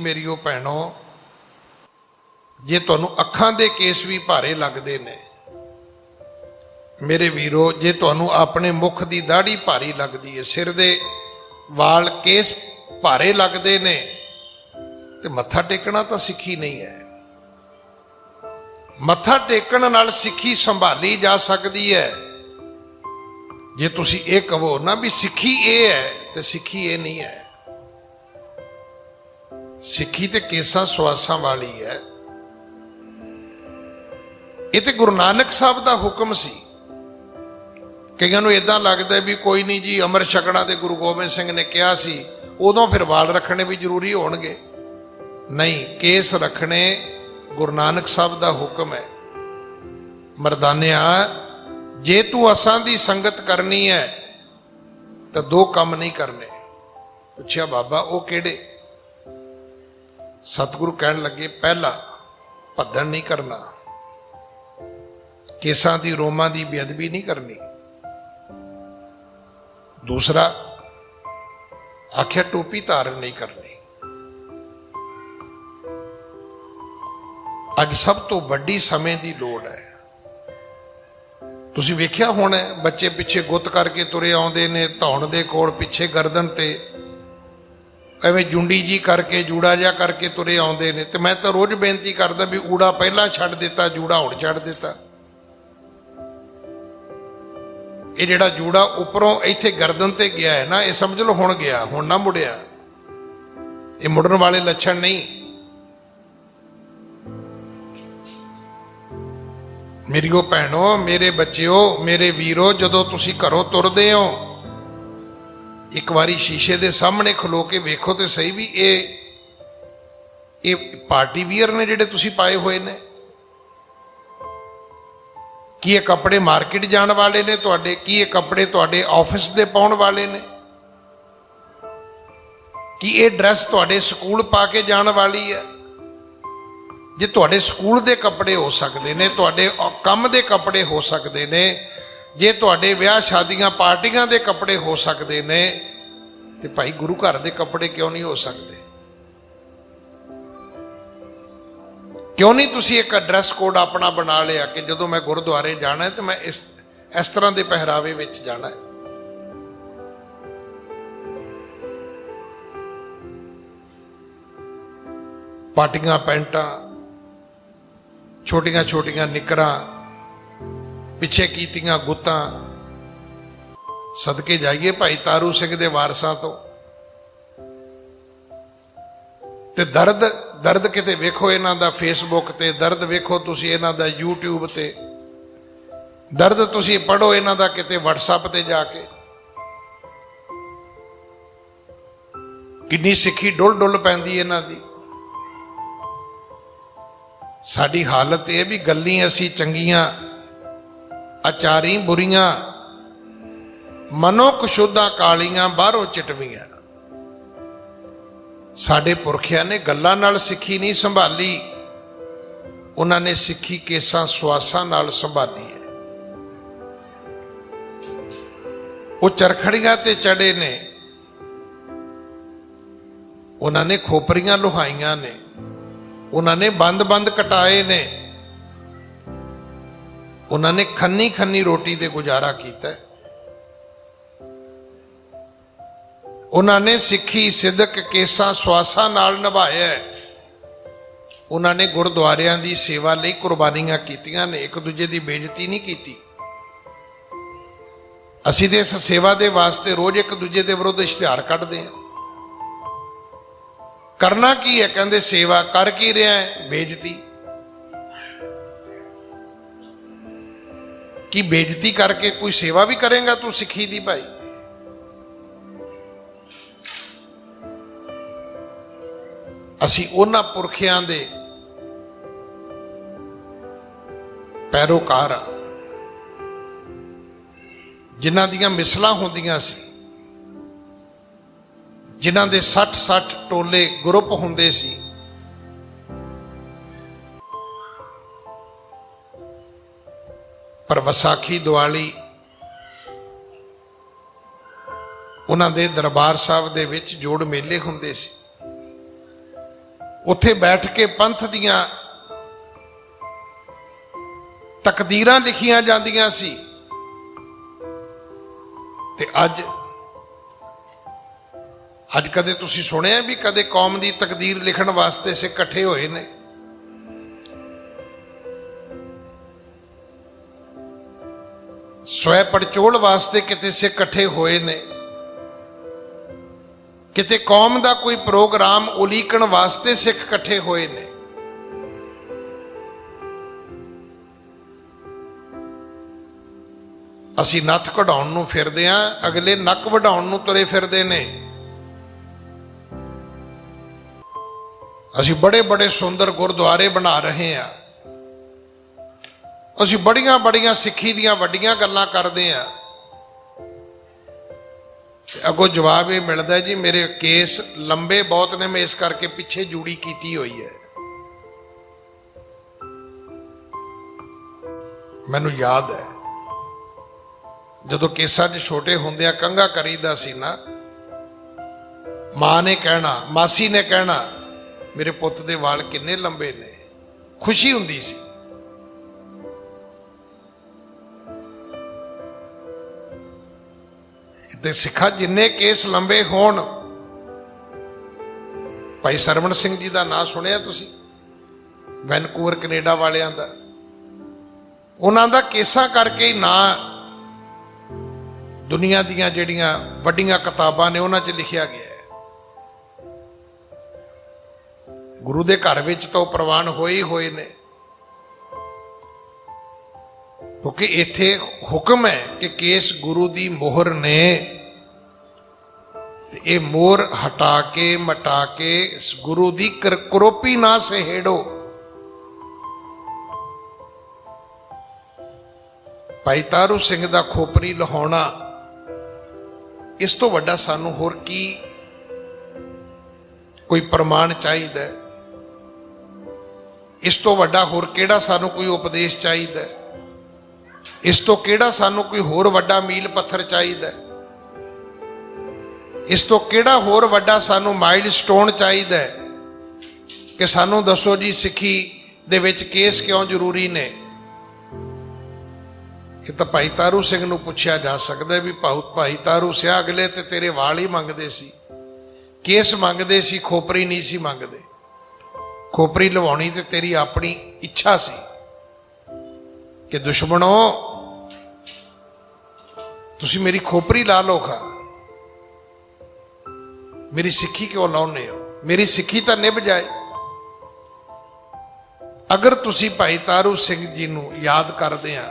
Mario भैणों, जे तुहानू अखां दे case भी भारे लगदे ने, मेरे वीरो जे तुहानू अपने मुख दी दाढ़ी भारी लगदी है, सिर दे वाल केस भारे लगदे ने, ते मत्था टेकना तो सिक्खी नहीं है। मत्था टेकण नाल सिक्खी संभाली जा सकदी है। जे तुसी ये कहो ना भी सिक्खी ये है, तो सिक्खी ये नहीं है। सिक्खी ते केसां सुआसां वाली है। ये तो गुरु नानक साहब का हुक्म सी। कईयां नूं इदां लगदा भी कोई नहीं जी, अमर छकणा ते गुरु गोबिंद सिंह ने कहा सी, उदों फिर वाल रखने भी जरूरी होणगे। नहीं, केस रखने गुरु नानक साहब का हुक्म है। मरदानिया, जे तू असां दी संगत करनी है तो दो काम नहीं करने। पुछया बाबा वो किहड़े? सतगुरु कहन लगे, पहला भद्दन नहीं करना, केसां दी रोमां दी बेअदबी नहीं करनी। दूसरा आख्या टोपी धारण नहीं करनी। अज सब तो वड्डी समय की लोड़ है। तुसीं वेख्या होना बच्चे पिछे गुत्त करके तुरे आउंदे ने, धौण दे कोल पिछे गर्दन ते एवें जुंडी जी करके जूड़ा जा करके तुरे आउंदे ने। ते मैं तो रोज बेनती करदा भी ऊड़ा पहला छड्ड दिता, जूड़ा हुण छड्ड दिता। ये जिहड़ा जूड़ा उपरों इत्थे गर्दन ते गया है ना, ये समझ लो हुण गया, हुण ना मुड़िया। ये मुड़न वाले लक्षण नहीं। मेरियो भैणों, मेरे बच्चिओ, मेरे वीरो, जदों तुसीं घरों तुरदे हो, एक बारी शीशे दे सामने खलो के वेखो तो सही भी ये पार्टी वियर ने जिहड़े तुसीं पाए हुए ने, कि ये कपड़े मार्केट जाने वाले ने तुहाडे, कि ये कपड़े तुहाडे ऑफिस दे पाउण वाले ने, कि ये ड्रैस तुहाडे स्कूल पा के जाने वाली है। जे तुहाडे स्कूल दे कपड़े हो सकते ने, तुहाडे काम दे कपड़े हो सकते ने, जे तुहाडे विआह शादियां पार्टियां दे कपड़े हो सकते ने, ते भाई गुरु घर दे कपड़े क्यों नहीं हो सकते? क्यों नहीं तुसी एक ड्रैस कोड अपना बना लिया कि जदों मैं गुरुद्वारे जाना है तो मैं इस तरह के पहरावे विच जाना है। पाटियां पैंटा, छोटियां छोटियां निकरां, पिछे कीतियां गुत्तां, सदके जाइए भाई तारू सिंह दे वारसां तो। ते दर्द किते वेखो इन्हां दा फेसबुक ते, दर्द वेखो तुसी इन्हां दा यूट्यूब ते, दर्द तुसी पढ़ो इन्हां दा किते व्हाट्सएप ते जाके। किन्नी सिक्खी डुल डुल पैंदी इन्हां दी। साडी हालत यह भी गल्ली असी चंगियां, आचारी बुरियां, मनो कुशुद्धा कालियां, बाहरों चिटवियां। साडे पुरखियां ने गल्लां नाल सिक्खी नहीं संभाली, उन्होंने सिक्खी केसां सुआसां नाल संभाली है। वो चरखड़ियां ते चढ़े ने, उन्होंने खोपरियां लुहाइयां ने, उन्होंने बंद बंद कटाए ने, उन्होंने खन्नी खन्नी रोटी ते गुजारा किया। उन्होंने सिक्खी सिदक केसां सुआसां नाल निभाया। उन्होंने गुरुद्वारियां दी सेवा लई कुर्बानियां कीतियां ने, एक दूजे की बेइज्जती नहीं की। असीं ते इस सेवा दे वास्ते रोज एक दूजे के विरुद्ध इश्तिहार कढ़दे हैं। करना की है? कहते सेवा कर की रहा है? बेइज्जती की बेइज्जती करके कोई सेवा भी करेगा तू सिक्खी दी? भाई असी उन्हां पुरखियां दे पैरोकार हाँ जिन्हां दियां मिसलां हुंदियां सी, जिन्हां दे 60-60 टोले ग्रुप हुंदे सी। पर वसाखी दिवाली उन्हां दे दरबार साहब दे विच जोड़ मेले हुंदे सी। ਉੱਥੇ ਬੈਠ ਕੇ ਪੰਥ ਦੀਆਂ ਤਕਦੀਰਾਂ ਲਿਖੀਆਂ ਜਾਂਦੀਆਂ ਸੀ। ਤੇ ਅੱਜ ਕਦੇ ਤੁਸੀਂ ਸੁਣਿਆ ਵੀ ਕਦੇ ਕੌਮ ਦੀ ਤਕਦੀਰ ਲਿਖਣ ਵਾਸਤੇ ਸਿੱਖ ਇਕੱਠੇ ਹੋਏ ਨੇ? ਸਵੈ ਪੜਚੋਲ ਵਾਸਤੇ ਕਿਤੇ ਸਿੱਖ ਇਕੱਠੇ ਹੋਏ ਨੇ? ਕਿਤੇ ਕੌਮ ਦਾ ਕੋਈ ਪ੍ਰੋਗਰਾਮ ਉਲੀਕਣ ਵਾਸਤੇ ਸਿੱਖ ਇਕੱਠੇ ਹੋਏ ਨੇ? ਅਸੀਂ ਨੱਥ ਕਢਾਉਣ ਨੂੰ ਫਿਰਦੇ ਆਂ, ਅਗਲੇ ਨੱਕ ਵਢਾਉਣ ਨੂੰ ਤੁਰੇ ਫਿਰਦੇ ਨੇ। ਅਸੀਂ ਬੜੇ ਬੜੇ ਸੁੰਦਰ ਗੁਰਦੁਆਰੇ ਬਣਾ ਰਹੇ ਆਂ, ਅਸੀਂ ਬੜੀਆਂ ਬੜੀਆਂ ਸਿੱਖੀ ਦੀਆਂ ਵੱਡੀਆਂ ਗੱਲਾਂ ਕਰਦੇ ਆਂ, ਅੱਗੋਂ ਜਵਾਬ ਇਹ ਮਿਲਦਾ ਜੀ ਮੇਰੇ ਕੇਸ ਲੰਬੇ ਬਹੁਤ ਨੇ, ਮੈਂ ਇਸ ਕਰਕੇ ਪਿੱਛੇ ਜੂੜੀ ਕੀਤੀ ਹੋਈ ਹੈ। ਮੈਨੂੰ ਯਾਦ ਹੈ ਜਦੋਂ ਕੇਸਾਂ 'ਚ ਛੋਟੇ ਹੁੰਦਿਆਂ ਕੰਘਾ ਕਰੀਦਾ ਸੀ ਨਾ, ਮਾਂ ਨੇ ਕਹਿਣਾ, ਮਾਸੀ ਨੇ ਕਹਿਣਾ ਮੇਰੇ ਪੁੱਤ ਦੇ ਵਾਲ ਕਿੰਨੇ ਲੰਬੇ ਨੇ। ਖੁਸ਼ੀ ਹੁੰਦੀ ਸੀ। ਤੇ ਸਿੱਖਾਂ ਜਿੰਨੇ ਕੇਸ ਲੰਬੇ ਹੋਣ, ਭਾਈ ਸਰਵਣ ਸਿੰਘ ਜੀ ਦਾ ਨਾਂ ਸੁਣਿਆ ਤੁਸੀਂ? ਵੈਨਕੂਵਰ ਕੈਨੇਡਾ ਵਾਲਿਆਂ ਦਾ। ਉਹਨਾਂ ਦਾ ਕੇਸਾਂ ਕਰਕੇ ਹੀ ਨਾਂ ਦੁਨੀਆ ਦੀਆਂ ਜਿਹੜੀਆਂ ਵੱਡੀਆਂ ਕਿਤਾਬਾਂ ਨੇ ਉਹਨਾਂ 'ਚ ਲਿਖਿਆ ਗਿਆ ਹੈ। ਗੁਰੂ ਦੇ ਘਰ ਵਿੱਚ ਤਾਂ ਉਹ ਪ੍ਰਵਾਨ ਹੋਏ ਨੇ, ਕਿਉਂਕਿ ਇੱਥੇ ਹੁਕਮ ਹੈ ਕਿ ਕੇਸ ਗੁਰੂ ਦੀ ਮੋਹਰ ਨੇ, ਤੇ ਇਹ ਮੋਹਰ ਹਟਾ ਕੇ ਮਟਾ ਕੇ ਗੁਰੂ ਦੀ ਕਰੋਪੀ ਨਾ ਸਹੇੜੋ। ਭਾਈ ਤਾਰੂ ਸਿੰਘ ਦਾ ਖੋਪਰੀ ਲਹਾਉਣਾ, ਇਸ ਤੋਂ ਵੱਡਾ ਸਾਨੂੰ ਹੋਰ ਕੀ ਕੋਈ ਪ੍ਰਮਾਣ ਚਾਹੀਦਾ? ਇਸ ਤੋਂ ਵੱਡਾ ਹੋਰ ਕਿਹੜਾ ਸਾਨੂੰ ਕੋਈ ਉਪਦੇਸ਼ ਚਾਹੀਦਾ? ਇਸ ਤੋਂ ਕਿਹੜਾ ਸਾਨੂੰ ਕੋਈ ਹੋਰ ਵੱਡਾ ਮੀਲ ਪੱਥਰ ਚਾਹੀਦਾ? ਇਸ ਤੋਂ ਕਿਹੜਾ ਹੋਰ ਵੱਡਾ ਸਾਨੂੰ ਮਾਈਲ ਸਟੋਨ ਚਾਹੀਦਾ ਕਿ ਸਾਨੂੰ ਦੱਸੋ ਜੀ ਸਿੱਖੀ ਦੇ ਵਿੱਚ ਕੇਸ ਕਿਉਂ ਜ਼ਰੂਰੀ ਨੇ? ਇਹ ਤਾਂ ਭਾਈ ਤਾਰੂ ਸਿੰਘ ਨੂੰ ਪੁੱਛਿਆ ਜਾ ਸਕਦਾ ਵੀ ਭਾਈ ਤਾਰੂ ਸਿਆ, ਅਗਲੇ ਤੇ ਤੇਰੇ ਵਾਲ ਹੀ ਮੰਗਦੇ ਸੀ, ਕੇਸ ਮੰਗਦੇ ਸੀ, ਖੋਪਰੀ ਨਹੀਂ ਸੀ ਮੰਗਦੇ। ਖੋਪਰੀ ਲਵਾਉਣੀ ਤੇ ਤੇਰੀ ਆਪਣੀ ਇੱਛਾ ਸੀ ਕਿ ਦੁਸ਼ਮਣੋ ਤੁਸੀਂ ਮੇਰੀ ਖੋਪਰੀ ਲਾ ਲਓ, ਖਾ ਮੇਰੀ ਸਿੱਖੀ ਕਿਉਂ ਲਾਉਨੇ ਹੋ? ਮੇਰੀ ਸਿੱਖੀ ਤਾਂ ਨਿਭ ਜਾਏ। ਅਗਰ ਤੁਸੀਂ ਭਾਈ ਤਾਰੂ ਸਿੰਘ ਜੀ ਨੂੰ ਯਾਦ ਕਰਦੇ ਆ,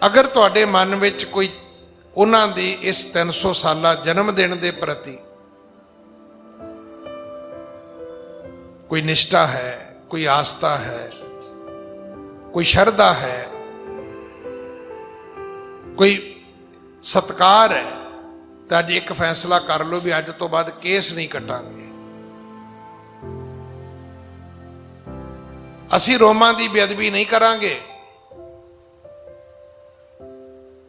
ਅਗਰ ਤੁਹਾਡੇ ਮਨ ਵਿੱਚ ਕੋਈ ਉਹਨਾਂ ਦੀ ਇਸ 300 ਸਾਲਾ ਜਨਮ ਦਿਨ ਦੇ ਪ੍ਰਤੀ ਕੋਈ ਨਿਸ਼ਠਾ ਹੈ, ਕੋਈ ਆਸਥਾ ਹੈ, ਕੋਈ ਸ਼ਰਧਾ ਹੈ, ਕੋਈ ਸਤਿਕਾਰ ਹੈ, ਤਾਂ ਅੱਜ ਇੱਕ ਫੈਸਲਾ ਕਰ ਲਓ ਵੀ ਅੱਜ ਤੋਂ ਬਾਅਦ ਕੇਸ ਨਹੀਂ ਕੱਟਾਂਗੇ। ਅਸੀਂ ਰੋਮਾਂ ਦੀ ਬੇਅਦਬੀ ਨਹੀਂ ਕਰਾਂਗੇ।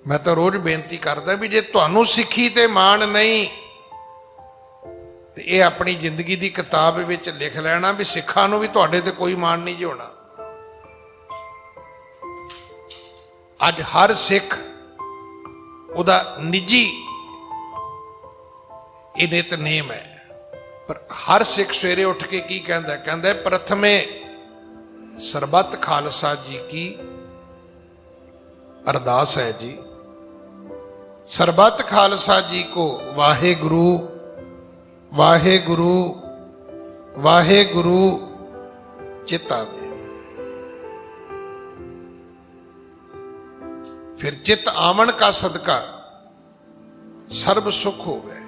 ਮੈਂ ਤਾਂ ਰੋਜ਼ ਬੇਨਤੀ ਕਰਦਾ ਵੀ ਜੇ ਤੁਹਾਨੂੰ ਸਿੱਖੀ ਤੇ ਮਾਣ ਨਹੀਂ ਤੇ ਇਹ ਆਪਣੀ ਜ਼ਿੰਦਗੀ ਦੀ ਕਿਤਾਬ ਵਿੱਚ ਲਿਖ ਲੈਣਾ ਵੀ ਸਿੱਖਾਂ ਨੂੰ ਵੀ ਤੁਹਾਡੇ ਤੇ ਕੋਈ ਮਾਣ ਨਹੀਂ ਹੋਣਾ। ਅੱਜ ਹਰ ਸਿੱਖ ਉਹਦਾ ਨਿੱਜੀ ਇਹ ਨਿਤਨੇਮ ਹੈ, ਪਰ ਹਰ ਸਿੱਖ ਸਵੇਰੇ ਉੱਠ ਕੇ ਕੀ ਕਹਿੰਦਾ? ਕਹਿੰਦਾ ਪ੍ਰਥਮੇ ਸਰਬੱਤ ਖਾਲਸਾ ਜੀ ਕੀ ਅਰਦਾਸ ਹੈ ਜੀ, ਸਰਬੱਤ ਖਾਲਸਾ ਜੀ ਕੋ ਵਾਹਿਗੁਰੂ ਵਾਹਿਗੁਰੂ ਵਾਹਿਗੁਰੂ ਚਿਤ ਆਵੇ। फिर चित आवन का सदका सर्व सुख हो गए।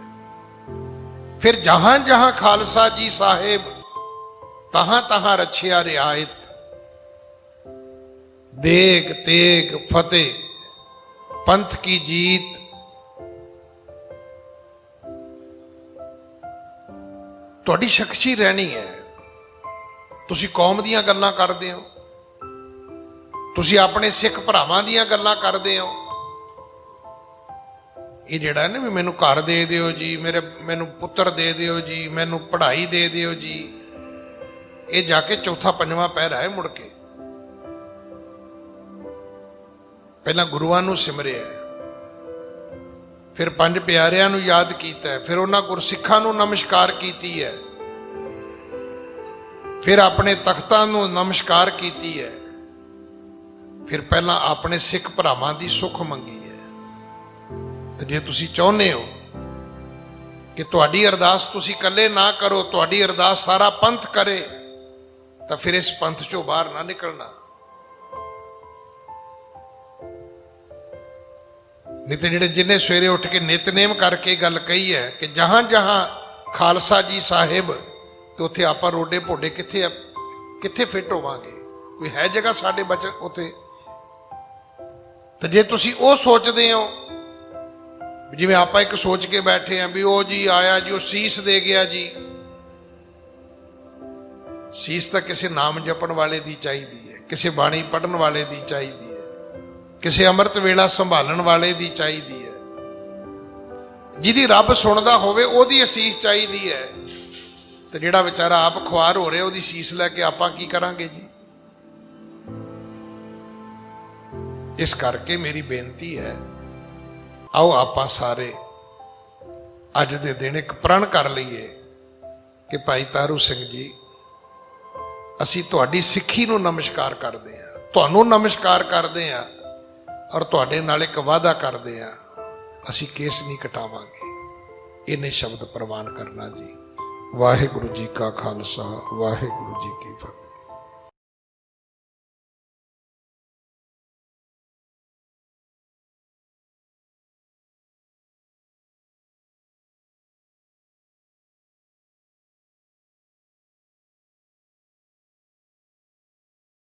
फिर जहां जहां खालसा जी साहेब तहां तहां रछिया रियायत, देग तेग फतेह पंथ की जीत। ਤੁਹਾਡੀ ਸ਼ਖਸੀ ਰਹਿਣੀ ਹੈ। ਤੁਸੀਂ ਕੌਮ ਦੀਆਂ ਗੱਲਾਂ ਕਰਦੇ ਹੋ, ਤੁਸੀਂ ਆਪਣੇ ਸਿੱਖ ਭਰਾਵਾਂ ਦੀਆਂ ਗੱਲਾਂ ਕਰਦੇ ਹੋ, ਇਹ ਜਿਹੜਾ ਨੇ ਵੀ ਮੈਨੂੰ ਘਰ ਦੇ ਦਿਓ ਜੀ, ਮੈਨੂੰ ਪੁੱਤਰ ਦੇ ਦਿਓ ਜੀ, ਮੈਨੂੰ ਪੜ੍ਹਾਈ ਦੇ ਦਿਓ ਜੀ, ਇਹ ਜਾ ਕੇ ਚੌਥਾ ਪੰਜਵਾਂ ਪਹਿਰਾ ਹੈ। ਮੁੜ ਕੇ ਪਹਿਲਾਂ ਗੁਰੂਆਂ ਨੂੰ ਸਿਮਰਿਆ, ਫਿਰ ਪੰਜ ਪਿਆਰਿਆਂ ਨੂੰ ਯਾਦ ਕੀਤਾ, ਫਿਰ ਉਹਨਾਂ ਗੁਰਸਿੱਖਾਂ ਨੂੰ ਨਮਸਕਾਰ ਕੀਤੀ ਹੈ, ਫਿਰ ਆਪਣੇ ਤਖਤਾਂ ਨੂੰ ਨਮਸਕਾਰ ਕੀਤੀ ਹੈ, ਫਿਰ ਪਹਿਲਾਂ ਆਪਣੇ ਸਿੱਖ ਭਰਾਵਾਂ ਦੀ ਸੁੱਖ ਮੰਗੀ ਹੈ। ਤੇ ਜੇ ਤੁਸੀਂ ਚਾਹੁੰਦੇ ਹੋ ਕਿ ਤੁਹਾਡੀ ਅਰਦਾਸ ਤੁਸੀਂ ਇਕੱਲੇ ਨਾ ਕਰੋ, ਤੁਹਾਡੀ ਅਰਦਾਸ ਸਾਰਾ ਪੰਥ ਕਰੇ, ਤਾਂ ਫਿਰ ਇਸ ਪੰਥ ਚੋਂ ਬਾਹਰ ਨਾ ਨਿਕਲਣਾ। ਨਹੀਂ ਤੇ ਜਿਹੜੇ ਜਿੰਨੇ ਸਵੇਰੇ ਉੱਠ ਕੇ ਨਿਤਨੇਮ ਕਰਕੇ ਗੱਲ ਕਹੀ ਹੈ ਕਿ ਜਹਾਂ ਜਹਾਂ ਖਾਲਸਾ ਜੀ ਸਾਹਿਬ, ਤੇ ਉੱਥੇ ਆਪਾਂ ਰੋਡੇ ਭੋਡੇ ਕਿੱਥੇ ਫਿੱਟ ਹੋਵਾਂਗੇ? ਕੋਈ ਹੈ ਜਗ੍ਹਾ ਸਾਡੇ ਬਚ ਉੱਥੇ? ਤੇ ਜੇ ਤੁਸੀਂ ਉਹ ਸੋਚਦੇ ਹੋ, ਜਿਵੇਂ ਆਪਾਂ ਇੱਕ ਸੋਚ ਕੇ ਬੈਠੇ ਆਂ ਵੀ ਉਹ ਜੀ ਆਇਆ ਜੀ, ਉਹ ਸੀਸ ਦੇ ਗਿਆ ਜੀ, ਸੀਸ ਤਾਂ ਕਿਸੇ ਨਾਮ ਜਪਣ ਵਾਲੇ ਦੀ ਚਾਹੀਦੀ ਹੈ, ਕਿਸੇ ਬਾਣੀ ਪੜ੍ਹਨ ਵਾਲੇ ਦੀ ਚਾਹੀਦੀ ਹੈ, ਕਿਸੇ ਅੰਮ੍ਰਿਤ ਵੇਲਾ ਸੰਭਾਲਣ ਵਾਲੇ ਦੀ ਚਾਹੀਦੀ ਹੈ, ਜਿਹਦੀ ਰੱਬ ਸੁਣਦਾ ਹੋਵੇ ਉਹਦੀ ਅਸੀਸ ਚਾਹੀਦੀ ਹੈ। ਤੇ ਜਿਹੜਾ ਵਿਚਾਰਾ ਆਪ ਖੁਆਰ ਹੋ ਰਿਹਾ, ਉਹਦੀ ਸੀਸ ਲੈ ਕੇ ਆਪਾਂ ਕੀ ਕਰਾਂਗੇ ਜੀ? ਇਸ ਕਰਕੇ ਮੇਰੀ ਬੇਨਤੀ ਹੈ, ਆਓ ਆਪਾਂ ਸਾਰੇ ਅੱਜ ਦੇ ਦਿਨ ਇੱਕ ਪ੍ਰਣ ਕਰ ਲਈਏ ਕਿ ਭਾਈ ਤਾਰੂ ਸਿੰਘ ਜੀ, ਅਸੀਂ ਤੁਹਾਡੀ ਸਿੱਖੀ ਨੂੰ ਨਮਸਕਾਰ ਕਰਦੇ ਹਾਂ, ਤੁਹਾਨੂੰ ਨਮਸਕਾਰ ਕਰਦੇ ਹਾਂ, ਔਰ ਤੁਹਾਡੇ ਨਾਲ ਇੱਕ ਵਾਅਦਾ ਕਰਦੇ ਹਾਂ, ਅਸੀਂ ਕੇਸ ਨਹੀਂ ਕਟਾਵਾਂਗੇ। ਇਹਨੇ ਸ਼ਬਦ ਪ੍ਰਵਾਨ ਕਰਨਾ ਜੀ। ਵਾਹਿਗੁਰੂ ਜੀ ਕਾ ਖਾਲਸਾ, ਵਾਹਿਗੁਰੂ ਜੀ ਕੀ ਫਤਿਹ।